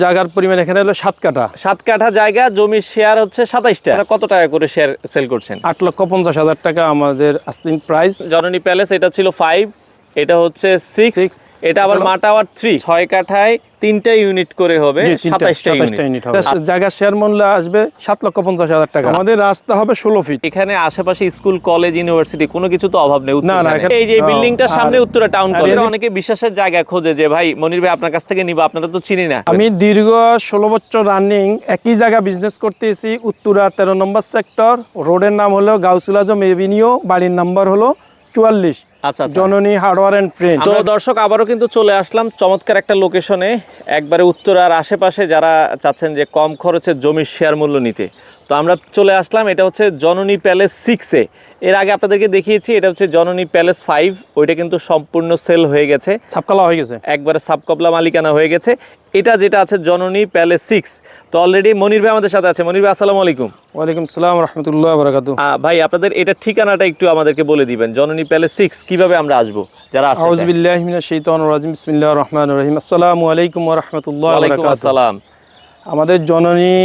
জায়গার পরিমাণ এখানে হলো 7 কাঠা। 7 কাঠা জায়গা, জমির শেয়ার হচ্ছে 27টা। কত টাকা করে শেয়ার সেল করছেন? 8,50,000 টাকা আমাদের আস্তিন প্রাইস। জননী প্যালেস এটা ছিল 5, এটা হচ্ছে 6, এটা আবার মা টাওয়ার 3। 6 কাঠায় 3টা ইউনিট করে হবে, 27টা ইউনিট হবে। জায়গার শেয়ার মূল্য আসবে 7,50,000 টাকা। আমাদের রাস্তা হবে 16 ফিট। এখানে আশেপাশে স্কুল, কলেজ, ইউনিভার্সিটি কোনো কিছু তো অভাব নেই। না, এই যে বিল্ডিংটার সামনে উত্তরা টাউন কলেজ। অনেকে বিশ্বাসের জায়গা খোঁজে যে ভাই মনির ভাই আপনার কাছ থেকে নিব, আপনারা তো চিনি না। আমি দীর্ঘ 16 বছর রানিং একই জায়গা বিজনেস করতেছি, উত্তরা 13 নম্বর সেক্টর। রোডের নাম হলো গাউসুল আজম এভিনিউ, বাড়ির নাম্বার হলো 44। আচ্ছা, জননী হার্ডওয়্যার এন্ড ফ্রেন্ড। তো দর্শক আবারও কিন্তু চলে আসলাম চমৎকার একটা লোকেশনে, একবারে উত্তরার আশেপাশে যারা চাচ্ছেন যে কম খরচে জমির শেয়ার মূল্য নিতে। তো আমরা চলে আসলাম, এটা হচ্ছে জননী প্যালেস 6-এ। এর আগে আপনাদেরকে দেখিয়েছি, এটা হচ্ছে জননী প্যালেস 5, ওইটা কিন্তু সম্পূর্ণ সেল হয়ে গেছে, সাবকলা হয়ে গেছে, একবারে সাবকবলা মালিকানা হয়ে গেছে। এটা যেটা আছে জননী প্যালেস 6। তো অলরেডি মনির ভাই আমাদের সাথে আছে। মনির ভাই আসসালামু আলাইকুম। ওয়ালাইকুম আসসালাম রাহমাতুল্লাহি ওয়া বারাকাতুহু। ভাই আপনাদের এটা ঠিকানাটা একটু আমাদেরকে বলে দিবেন, জননী প্যালেস 6 কিভাবে আমরা আসবো যারা আসতে চায়। আউযু বিল্লাহি মিনাশ শাইতানির রাজিম, বিসমিল্লাহির রহমানির রহিম। আসসালামু আলাইকুম ওয়া রাহমাতুল্লাহি ওয়া বারাকাতুহু। ওয়ালাইকুম আসসালাম। আমাদের জননী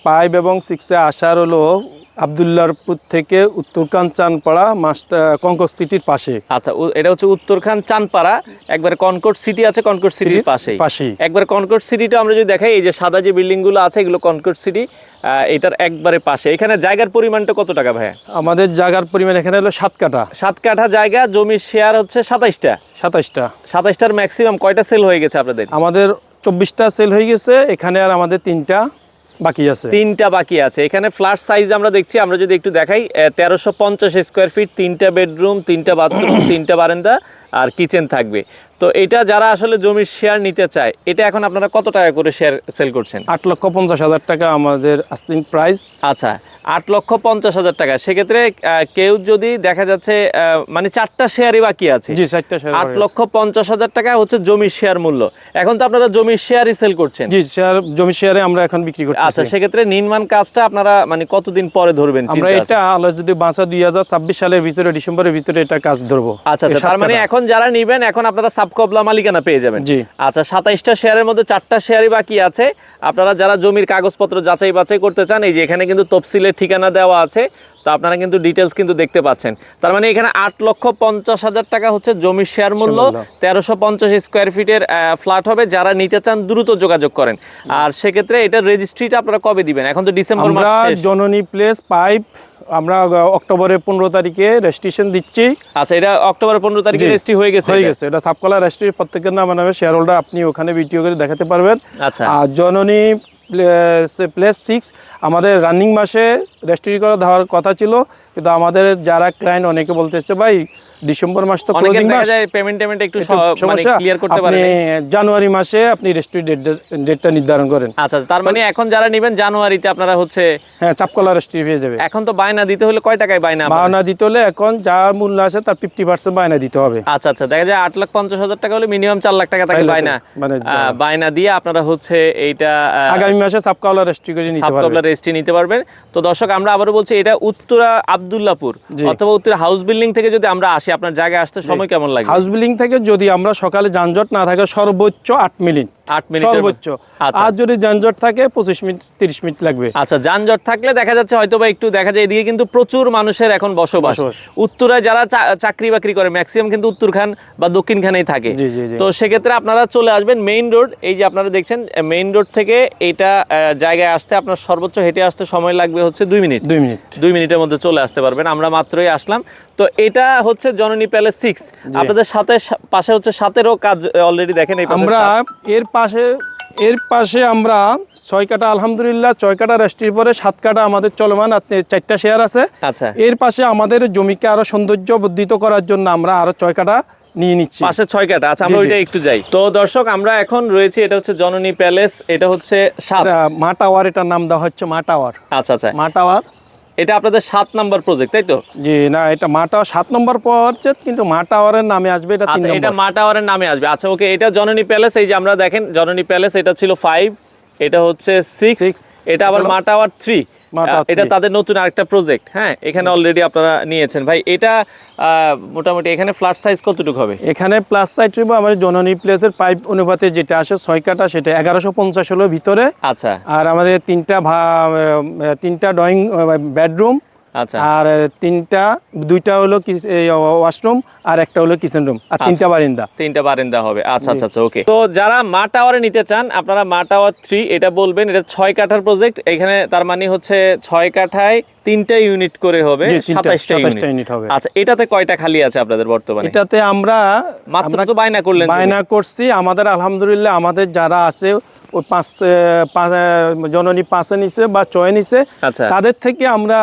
5 এবং 6-এ আসার হলো আব্দুল্লাহপুর থেকে উত্তরখান চানপাড়া মাস্টার কনকর্ড সিটির পাশে। আচ্ছা, এটা হচ্ছে উত্তরখান চানপাড়া, একবারে কনকর্ড সিটি আছে, কনকর্ড সিটির পাশেই। একবার কনকর্ড সিটিটা আমরা যদি দেখাই, এই যে সাদা যে বিল্ডিং গুলো আছে এগুলো কনকর্ড সিটি, এটার একবারে পাশে। এখানে জায়গার পরিমাণটা কত টাকা ভাইয়া? আমাদের জায়গার পরিমাণ এখানে হলো 7 কাঠা। 7 কাঠা জায়গা, জমির শেয়ার হচ্ছে 27টা। 27টার ম্যাক্সিমাম কয়টা সেল হয়ে গেছে আপনাদের? আমাদের 24টা সেল হয়ে গেছে, এখানে আর আমাদের 3টা বাকি আছে। 3টা বাকি আছে। এখানে ফ্ল্যাট সাইজ আমরা দেখছি, আমরা যদি একটু দেখাই, 1350 স্কোয়ার ফিট, 3টা বেডরুম, 3টা বাথরুম, 3টা বারান্দা আর কিচেন থাকবে। তো এটা যারা আসলে জমির শেয়ার নিতে চায়, এটা এখন আপনারা কত টাকা করে শেয়ার সেল করছেন? 8,50,000 টাকা আমাদের আস্তিন প্রাইস। আচ্ছা, 8,50,000 টাকা। সেক্ষেত্রে কেউ যদি দেখা যাচ্ছে মানে 4টা শেয়ারই বাকি আছে, জি 4টা শেয়ার, 8,50,000 টাকা হচ্ছে জমির শেয়ার মূল্য। এখন তো আপনারা জমির শেয়ারই সেল করছেন। জি জমির শেয়ারে আমরা এখন বিক্রি করতেছি। আচ্ছা, সেক্ষেত্রে নির্মাণ কাজটা আপনারা মানে কতদিন পরে ধরবেন? আমরা এটা আল্লাহ যদি বাঁচা 2026 সালের ভিতরে, ডিসেম্বরের ভিতরে এটা কাজ ধরবো। আচ্ছা, তার মানে এখন যারা নিবেন এখন আপনারা সাবকবলা মালিকানা পেয়ে যাবেন। জি। আচ্ছা, 27টা শেয়ারের মধ্যে 4টা শেয়ারই বাকি আছে। আপনারা যারা জমির কাগজপত্র যাচাই বাছাই করতে চান, এই যে এখানে কিন্তু তফসিলের ঠিকানা দেওয়া আছে, তো আপনারা কিন্তু ডিটেলস কিন্তু দেখতে পাচ্ছেন। তার মানে এখানে 8,50,000 টাকা হচ্ছে জমির শেয়ার মূল্য। 1350 স্কোয়ার ফিটের ফ্ল্যাট হবে। যারা নিতে চান দ্রুত যোগাযোগ করেন। আর সেক্ষেত্রে এটার রেজিস্ট্রিটা আপনারা কবে দিবেন? এখন তো ডিসেম্বর মাস শেষ। জননী প্লেস 5 আমরা অক্টোবরের 15 তারিখে রেজিস্ট্রেশন দিচ্ছি। আচ্ছা, এটা অক্টোবরের 15 তারিখে রেজিস্ট্রি হয়ে গেছে। এটা সাবকলা রেজিস্ট্রি, প্রত্যেকের নামে শেয়ার হোল্ডার, আপনি ওখানে ভিডিও করে দেখাতে পারবেন। আচ্ছা, আর জননী প্লেস 6 আমাদের রানিং মাসে রেজিস্ট্রি করে দেওয়ার কথা ছিল, কিন্তু আমাদের যারা ক্লায়েন্ট অনেকে বলতেছে ভাই ডিসেম্বর মাস তো ক্লোজিং মাস, পেমেন্ট একটু মানে ক্লিয়ার করতে পারেন, জানুয়ারি মাসে আপনি রেজিস্ট্রি ডেটটা নির্ধারণ করেন। আচ্ছা, তার মানে এখন যারা নেবেন জানুয়ারিতে আপনারা হচ্ছে চাপকলা রেজিস্ট্রি পেয়ে যাবে। এখন তো বায়না দিতে হলে কয় টাকায় বায়না দিতে হলে এখন যা মূল্য আছে তার 50% বায়না দিতে হবে। আচ্ছা, দেখা যায় 8,50,000 টাকা হলে মিনিমাম 4 লাখ টাকা থাকে বায়না দিয়ে আপনারা হচ্ছে এইটা আগামী মাসে সাবকলা রেজিস্ট্রি করে নিতে পারবেন। সাবকলা রেজিস্ট্রি নিতে পারবেন। তো দর্শক আমরা আবারও বলছি, এটা উত্তরা আব্দুল্লাহপুর অথবা উত্তরা হাউস বিল্ডিং থেকে যদি আমরা আসি, আপনার জায়গায় আসতে সময় কেমন লাগে? হাউস বিল্ডিং থেকে যদি আমরা সকালে যানজট না থাকে সর্বোচ্চ 8 মিনিট সর্বোচ্চ। আর যদি যানজট থাকে 25 মিনিট 30 মিনিট লাগবে। আচ্ছা, যানজট থাকলে দেখা যাচ্ছে হয়তো বা একটু দেখা যায় এদিকে কিন্তু প্রচুর মানুষের এখন বসবাস। উত্তরায় যারা চাকরি বাকরি করে ম্যাক্সিমাম কিন্তু উত্তরখান বা দক্ষিণখানেই থাকে। তো সেক্ষেত্রে আপনারা চলে আসবেন মেইন রোড। এই যে আপনারা দেখছেন মেইন রোড থেকে এইটা জায়গায় আসতে আপনার সর্বোচ্চ হেঁটে আসতে সময় লাগবে হচ্ছে 2 মিনিট। 2 মিনিটের মধ্যে চলে আসতে পারবেন। আমরা মাত্রই আসলাম। তো এটা হচ্ছে জননী প্যালেস 6। আপনাদের পাশে হচ্ছে 7-এরও কাজ অলরেডি দেখেন। আমরা এর পাশে আমরা 6 কাঠা আলহামদুলিল্লাহ 6 কাঠা রেজিস্ট্রির পরে 7 কাঠা আমাদের চলমান 4টা শেয়ার আছে। আচ্ছা, এর পাশে আমাদের জমিকে আরো সৌন্দর্য বর্ধিত করার জন্য আমরা আরো 6 কাঠা নিয়ে নিচ্ছি, পাশে 6 কাঠা। আচ্ছা, আমরা ওইটা একটু যাই। তো দর্শক আমরা এখন রয়েছি, এটা হচ্ছে জননী প্যালেস, এটা হচ্ছে মা টাওয়ার, এটার নাম দেওয়া হচ্ছে মা টাওয়ার। আচ্ছা, মা টাওয়ার এটা আপনাদের 7 নম্বর প্রজেক্ট, তাই তো? জি না, এটা মা টাওয়ার 7 নম্বর প্রজেক্ট, কিন্তু মা টাওয়ারের নামে আসবে এটা 3 নম্বর। এটা মা টাওয়ারের নামে আসবে। আচ্ছা, ওকে, এটা জননী প্যালেস। এই যে আমরা দেখেন জননী প্যালেস, এটা ছিল 5, এটা হচ্ছে 6, এটা আবার মা টাওয়ার 3। মাটা এটা 3 তাদের নতুন আরেকটা প্রজেক্ট। হ্যাঁ, এখানে অলরেডি আপনারা নিয়েছেন ভাই। এটা মোটামুটি এখানে ফ্ল্যাট সাইজ কতটুকু হবে? এখানে প্লাস সাইড হইব আমার জননী প্লেসের পাইপ অনুপাতে যেটা আসে 6 কাটা, সেটা 1150 হলো ভিতরে। আচ্ছা আর আমাদের তিনটা ড্রয়িং বেডরুম, আচ্ছা আর দুইটা হলো ওয়াশরুম, আর একটা হলো কিচেন রুম, আর 3টা বারিন্দা। 3টা বারান্দা হবে। আচ্ছা আচ্ছা আচ্ছা, ওকে। তো যারা মা টাওয়ারে নিতে চান, আপনারা মা টাওয়ার 3 এটা বলবেন। এটা 6 কাঠার প্রজেক্ট। এখানে তার মানে হচ্ছে 6 কাঠায় 3টা ইউনিট করে হবে, 27টা ইউনিট হবে। আচ্ছা, এটাতে কয়টা খালি আছে আপনাদের বর্তমানে? এটাতে আমরা মাত্র তো বায়না করলেন, বায়না করছি। আমাদের আলহামদুলিল্লাহ আমাদের যারা আছে ওই জননী 5-এ নিছে বা 6-এ নিছে, আচ্ছা তাদের থেকে আমরা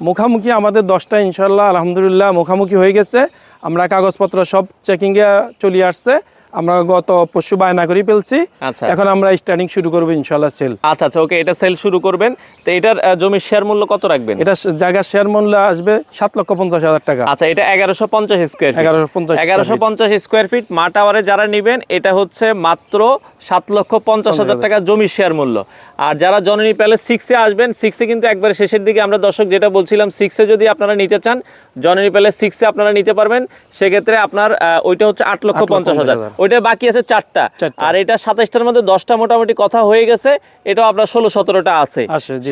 মুখামুখি আমাদের 10টা ইনশাল্লাহ আলহামদুলিল্লাহ মুখামুখি হয়ে গেছে। আমরা কাগজপত্র সব চেকিংয়ে চলে আসছে। আমরা গত পরশু বায়না করে ফেলছি। আচ্ছা এখন আমরা স্টার্টিং শুরু করবো ইনশাল্লাহ সেল। আচ্ছা আচ্ছা, ওকে। এটা সেল শুরু করবেন। তো এটার জমির শেয়ার মূল্য কত রাখবেন? এটা জায়গার শেয়ার মূল্য আসবে 7,50,000 টাকা। আচ্ছা, এটা 1150 স্কোয়ার ফিট। 1150 স্কোয়ার ফিট মা টাওয়ারে যারা নেবেন, এটা হচ্ছে মাত্র 7,50,000 টাকা জমির শেয়ার মূল্য। আর যারা জননী প্যালেস 6-এ আসবেন, 6-এ কিন্তু একবারে শেষের দিকে আমরা দর্শক যেটা বলছিলাম, 6-এ যদি আপনারা নিতে চান, জননী প্যালেস 6-এ আপনারা নিতে পারবেন। সেক্ষেত্রে আপনার ওইটা হচ্ছে 8,50,000। ওইটা বাকি আছে 4টা। আর এটা 27টার মধ্যে 10টা মোটামুটি কথা হয়ে গেছে। এটাও আপনার 16-17টা আছে,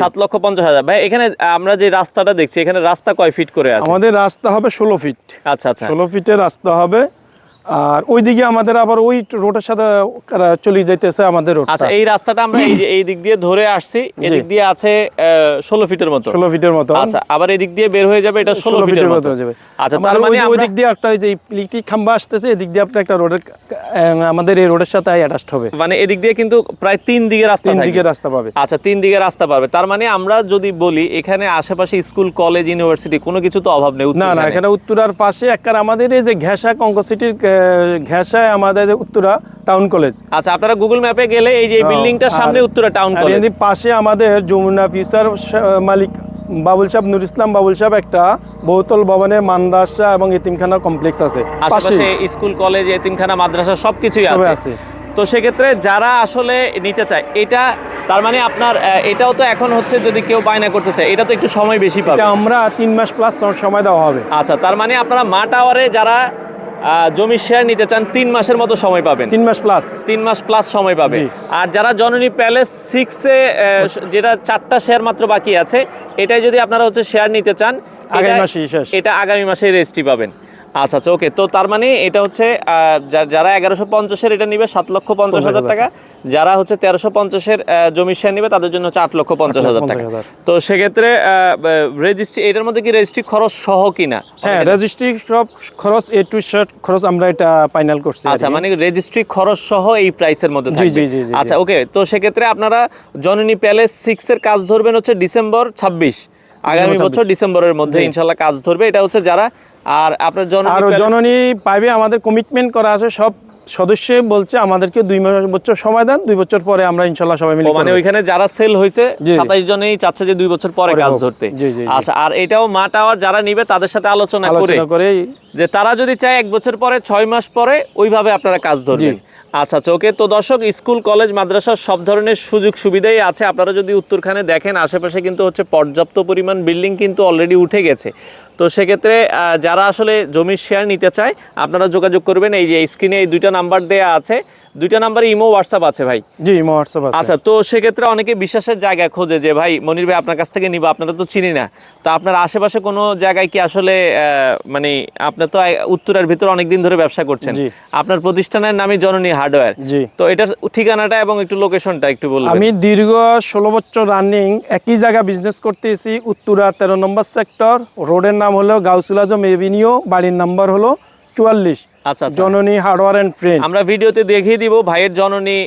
7,50,000। ভাই এখানে আমরা যে রাস্তাটা দেখছি, এখানে রাস্তা কয় ফিট করে আছে? আমাদের রাস্তা হবে 16 ফিট। আচ্ছা আচ্ছা, 16 ফিটের রাস্তা হবে। আর ওইদিকে আমাদের আবার ওই রোডের সাথে চলে যাইতেছে আমাদের রোড। আচ্ছা, এই রাস্তাটা আমরা এই দিক দিয়ে ধরে আসছি, এদিক দিয়ে আছে 16 ফিটের মতো। 16 ফিটের মতো। আচ্ছা, আবার এদিক দিয়ে বের হয়ে যাবে, এটা 16 ফিটের মতো যাবে। আচ্ছা, তার মানে ওই দিক দিয়ে একটা যে ইলেকট্রিক খাম্বা আসতেছে, এদিক দিয়ে আপনার একটা রোডের আমাদের এই রোডের সাথে অ্যাটাচড হবে। মানে এদিক দিয়ে কিন্তু প্রায় 3 দিকে রাস্তা থাকবে। 3 দিকে রাস্তা পাবে। আচ্ছা, 3 দিকে রাস্তা পাবে। তার মানে আমরা যদি বলি এখানে আশেপাশে স্কুল, কলেজ, ইউনিভার্সিটি কোনো কিছু তো অভাব নেই। না না, এখানে উত্তরার পাশে একবার আমাদের এই যে ঘেঁষা কঙ্কসিটির ঘেঁষায় আমাদের উত্তরা টাউন কলেজ। আচ্ছা, আপনারা গুগল ম্যাপে গেলে এই যে বিল্ডিংটার সামনে উত্তরা টাউন কলেজ, এর পাশে আমাদের যমুনা ফিউচার মালিক বাবুল সাহেব, নুর ইসলাম বাবুল সাহেব একটা বহুতল ভবনের মাদ্রাসা এবং এতিমখানা কমপ্লেক্স আছে। আশেপাশে স্কুল, কলেজ, এতিমখানা, মাদ্রাসা সবকিছুই আছে। তো সেক্ষেত্রে যারা আসলে নিতে চায়, এটা তার মানে আপনার এটাও তো এখন হচ্ছে যদি কেউ বায়না করতে চায়, এটা তো একটু সময় বেশি পাবে। আমরা 3 মাস প্লাস সময় দেওয়া হবে। আচ্ছা, তার মানে আপনারা মা টাওয়ারে যারা জমির শেয়ার নিতে চান 3 মাসের মতো সময় পাবেন। 3 মাস প্লাস, 3 মাস প্লাস সময় পাবে। আর যারা জননী প্যালেস 6-এ যেটা 4টা শেয়ার মাত্র বাকি আছে, এটাই যদি আপনারা হচ্ছে শেয়ার নিতে চান, এটা আগামী মাসে রেজিস্ট্রি পাবেন। আচ্ছা আচ্ছা, ওকে। তো তার মানে এটা হচ্ছে যারা 1150-এর এটা নিবে 7,50,000 টাকা, যারা হচ্ছে 1350-এর জমির শেয়ার নিবে তাদের জন্য হচ্ছে 8,50,000 টাকা। তো সেক্ষেত্রে রেজিস্ট্রি, এটার মধ্যে কি রেজিস্ট্রি খরচ সহ কিনা? হ্যাঁ, রেজিস্ট্রি সব খরচ এ টু জেড খরচ আমরা এটা ফাইনাল করছি। আচ্ছা, মানে রেজিস্ট্রি খরচ সহ এই প্রাইসের মধ্যে থাকবে। আচ্ছা, ওকে। তো সেক্ষেত্রে আপনারা জননী প্যালেস 6-এর কাজ ধরবেন হচ্ছে ডিসেম্বর 26, আগামী বছর ডিসেম্বরের মধ্যে ইনশাআল্লাহ কাজ ধরবে। এটা হচ্ছে যারা, আর আপনার জননী পাইবে আমাদের কমিটমেন্ট করা আছে, সব সদস্য বলছে আমাদেরকে 2 বছর সময় দেন, 2 বছর পরে আমরা ইনশাআল্লাহ সবাই মিলে। মানে ওইখানে যারা সেল হয়েছে 27 জনেই চাচ্ছে যে 2 বছর পরে কাজ ধরতে। আচ্ছা, আর এটাও মা টাওয়ার যারা নিবে তাদের সাথে আলোচনা করে যে তারা যদি চায় 1 বছর পরে, 6 মাস পরে, ওইভাবে আপনারা কাজ ধরবেন। আচ্ছা আচ্ছা, ওকে। তো দর্শক, স্কুল, কলেজ, মাদ্রাসা সব ধরনের সুযোগ সুবিধাই আছে। আপনারা যদি উত্তরখানে দেখেন, আশেপাশে কিন্তু হচ্ছে পর্যাপ্ত পরিমাণ বিল্ডিং কিন্তু অলরেডি উঠে গেছে। তো সেক্ষেত্রে যারা আসলে জমির শেয়ার নিতে চায়, আপনারা যোগাযোগ করবেন। এই যে স্ক্রিনে এই 2টা নাম্বার দেয়া আছে, 2টা নাম্বারে ইমো, হোয়াটসঅ্যাপ আছে ভাই? জি, ইমো, হোয়াটসঅ্যাপ আছে। আচ্ছা, তো সেক্ষেত্রে অনেকে বিশ্বাসের জায়গা খোঁজে যে ভাই মনির ভাই আপনার কাছ থেকে নিব, আপনারা তো চিনি না। তো আপনার আশেপাশে কোনো জায়গায় কি আসলে মানে আপনি তো উত্তরের ভিতর অনেকদিন ধরে ব্যবসা করছেন, আপনার প্রতিষ্ঠানের নামই জননী হার্ডওয়্যার। তো এটার ঠিকানাটা এবং একটু লোকেশনটা একটু বলবেন? আমি দীর্ঘ 16 বছর রানিং একই জায়গা বিজনেস করতেছি, উত্তরা 13 নম্বর সেক্টর, রোডের নাম হলো গাউসুল আজম এভিনিউ, বাড়ির নাম্বার হলো 44। আচ্ছা, জননী হার্ডওয়্যার এন্ড ফ্রেন্ড। আমরা ভিডিওতে দেখিয়ে দিব ভাইয়ের জননী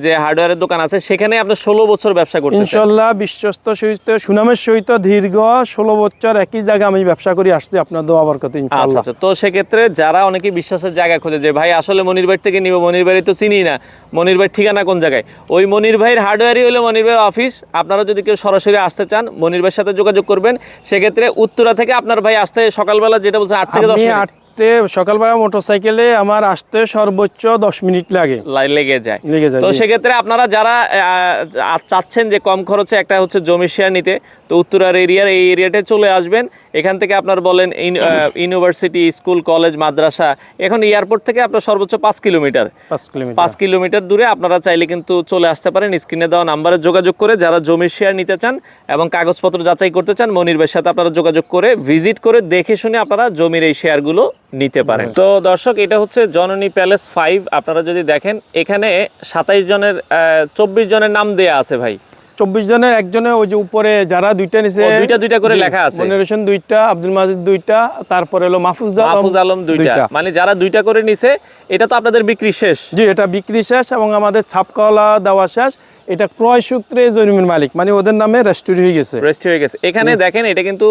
যে হার্ডওয়্যারের দোকান আছে, সেখানে আপনি 16 বছর ব্যবসা করতেছেন। ইনশাআল্লাহ বিশ্বস্ত সহিত সুনামের সহিত দীর্ঘ 16 বছর একই জায়গা আমি ব্যবসা করে আসছি, আপনার দোয়া বরকতে ইনশাআল্লাহ। আচ্ছা, তো সেক্ষেত্রে যারা অনেকে বিশ্বাসের জায়গা খোঁজে যে ভাই আসলে মনির ভাই থেকে নিব, মনির ভাই তো চিনি না, মনির ভাই ঠিকানা কোন জায়গায়, ওই মনির ভাইয়ের হার্ডওয়্যারই হলো মনির ভাইয়ের অফিস। আপনারা যদি কেউ সরাসরি আসতে চান, মনির ভাইয়ের সাথে যোগাযোগ করবেন। সেক্ষেত্রে উত্তরা থেকে আপনার ভাই আসতে সকালবেলা যেটা বলছেন 8 থেকে 10 মিনিট, আসতে সকালবেলা মোটরসাইকেলে আমার আসতে সর্বোচ্চ 10 মিনিট লাগে। লেগে যায়। তো জি। সেক্ষেত্রে আপনারা যারা চাচ্ছেন যে কম খরচে একটা হচ্ছে জমির শেয়ার নিতে, তো উত্তরার এরিয়ার এই এরিয়াতে চলে আসবেন। এখান থেকে আপনার বলেন ইউনিভার্সিটি, স্কুল, কলেজ, মাদ্রাসা, এখন এয়ারপোর্ট থেকে আপনার সর্বোচ্চ 5 কিলোমিটার 5 কিলোমিটার দূরে আপনারা চাইলে কিন্তু চলে আসতে পারেন। স্ক্রিনে দেওয়া নাম্বারে যোগাযোগ করে যারা জমির শেয়ার নিতে চান এবং কাগজপত্র যাচাই করতে চান, মনির ভাইয়ের সাথে আপনারা যোগাযোগ করে ভিজিট করে দেখে শুনে আপনারা জমির এই শেয়ারগুলো নিতে পারেন। তো দর্শক, এটা হচ্ছে জননী প্যালেস 5। আপনারা যদি দেখেন এখানে 27 জনের 24 জনের নাম দেয়া আছে ভাই। 24 জনের একজনে ওই যে উপরে যারা দুইটা নিচে দুইটা করে লেখা আছে। মনির হোসেন 2টা, আব্দুল মাজিদ 2টা, তারপরে হলো মাহফুজ আলম 2টা। মানে যারা 2টা করে নিছে, এটা তো আপনাদের বিক্রি শেষ? জি, এটা বিক্রি শেষ এবং আমাদের ছাপকলা দেওয়া শেষ। এটা ক্রয় সূত্রে জমির মালিক, মানে ওদের নামে রেজিস্ট্রি হয়ে গেছে। এখানে দেখেন এটা কিন্তু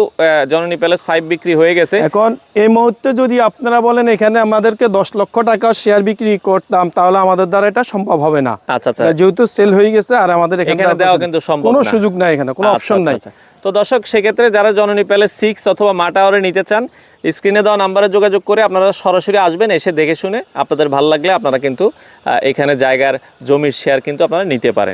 জননী প্যালেস 5 বিক্রি হয়ে গেছে। এখন এই মুহূর্তে যদি আপনারা বলেন এখানে আমাদেরকে 10 লক্ষ টাকা শেয়ার বিক্রি করতাম, তাহলে আমাদের দ্বারা এটা সম্ভব হবে না। আচ্ছা, যেহেতু সেল হয়ে গেছে আর আমাদের এখানে দেওয়া কিন্তু সম্ভব না, কোনো সুযোগ নাই, এখানে কোনো অপশন নাই। তো দর্শক, সেক্ষেত্রে যারা জননী প্যালেস 6 অথবা মা টাওয়ারে নিতে চান, স্ক্রিনে দেওয়া নাম্বারে যোগাযোগ করে আপনারা সরাসরি আসবেন। এসে দেখে শুনে আপনাদের ভালো লাগলে আপনারা কিন্তু এখানে জায়গার জমির শেয়ার কিন্তু আপনারা নিতে পারেন।